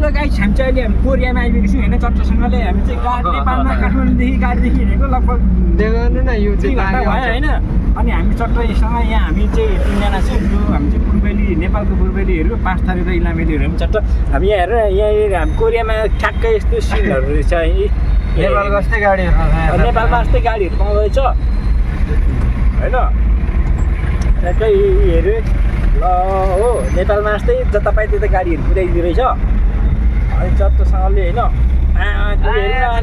hello guys हामी चाहिँ अहिले कोरियामा आइपुगेको छौँ होइन चट्टसँगले हामी चाहिँ नेपालमा काठमाडौँदेखि गाडीदेखि हिँडेको लगभग देखाउनु न यो चाहिँ भयो होइन अनि हामी चट्टसँग यहाँ हामी चाहिँ तिनजना छौँ जो हामी चाहिँ पूर्वेली नेपालको पूर्वेलीहरू 5 थरी र इलामेलीहरू पनि चट्ट हामी यहाँ हेरेर यहाँ हामी कोरियामा ठ्याक्कै यस्तो सिनहरू रहेछ है नेपालको जस्तै गाडीहरू नेपालमा जस्तै गाडीहरू पाउँदैछ होइन ठ्याक्कै हेऱ्यो ल हो नेपालमा जस्तै जता पाए त्यता गाडीहरू कुदाइदिँदो रहेछ अनि चट्टसँगले होइन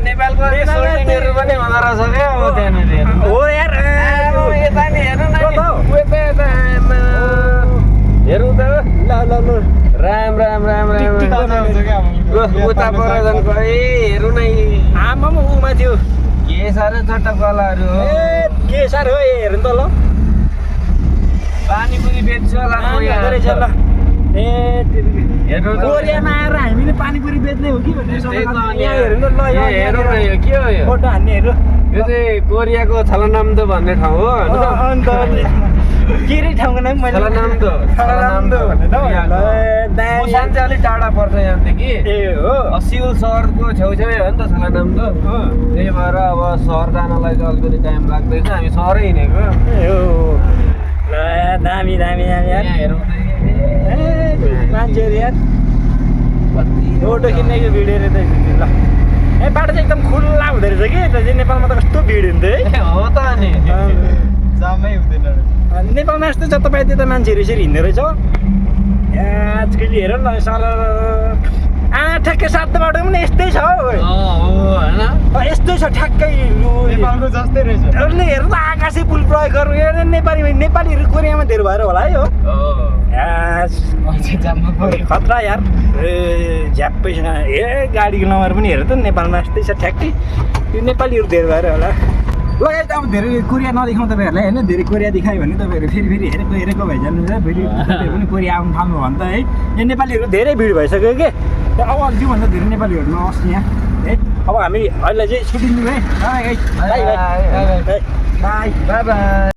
नेपालको सोल्टिङहरू पनि हुँदो रहेछ क्या अब त्यहाँनिर हो यार यता नि हेर्नु न हेरौँ त ल ल ल राम राम राम राम उता पर झन् हेरौँ न आमा म उमा थियो के साह्रो छोटा कलाहरू हो के साह्रो हो हेर्नु त ल पानीपुरी बेच्छ होला रहेछ ल ए हेर्नु त कोरियामा आएर हामीले पानीपुरी बेच्ने हो कि भन्ने हेर्नु ल हेरौँ न यो के हो यो फोटो हान्नेहरू यो चाहिँ कोरियाको छलनाम्दो भन्ने ठाउँ हो अन्त के रे ठाउँको नाम मैले छलनाम्दो मुसान चाहिँ अलिक टाढा पर्छ यहाँदेखि ए हो सिउल सहरको छेउछाउै हो नि त छलनाम्दो त्यही भएर अब सहर जानलाई चाहिँ अलिकति टाइम लाग्दैछ हामी सहरै हिँडेको ए हो ल दामी दामी दामी यार हेरौँ मान्छेहरू यार फोटो खिच्नेको भिडियो रहेछ ल ए बाटो चाहिँ एकदम खुल्ला हुँदो रहेछ कि त चाहिँ नेपालमा त कस्तो भिड हुन्थ्यो है हो त अनि जामै हुँदैन नेपालमा यस्तो जता पाए त्यता मान्छेहरू यसरी हिँड्दो रहेछ आजकल हेर न सर ठ्याक्कै 7 बाटो पनि यस्तै छ होइन यस्तै छ ठ्याक्कै नेपालको जस्तै रहेछ हेर त आकाशे पुल प्रयोग गर्नु हेर्नु नेपालीहरू कोरियामा धेरै भएर होला है हो खतरा यार ए झ्याप्पै छ ए गाडीको नम्बर पनि हेर त नेपालमा यस्तै छ ठ्याक्कै यो नेपालीहरू धेरै भएर होला लगायत अब धेरै कोरिया नदेखाउँ तपाईँहरूलाई होइन धेरै कोरिया देखायो भने तपाईँहरू फेरि हेरेको भइजानुहुन्छ फेरि तपाईँहरू पनि कोरिया आउनु थाल्नु भने त है यहाँ नेपालीहरू धेरै भिड भइसक्यो कि अब त्योभन्दा धेरै नेपालीहरू नआओस् यहाँ है अब हामी अहिले चाहिँ छुट्टिनु है बाई बाई बाई बाई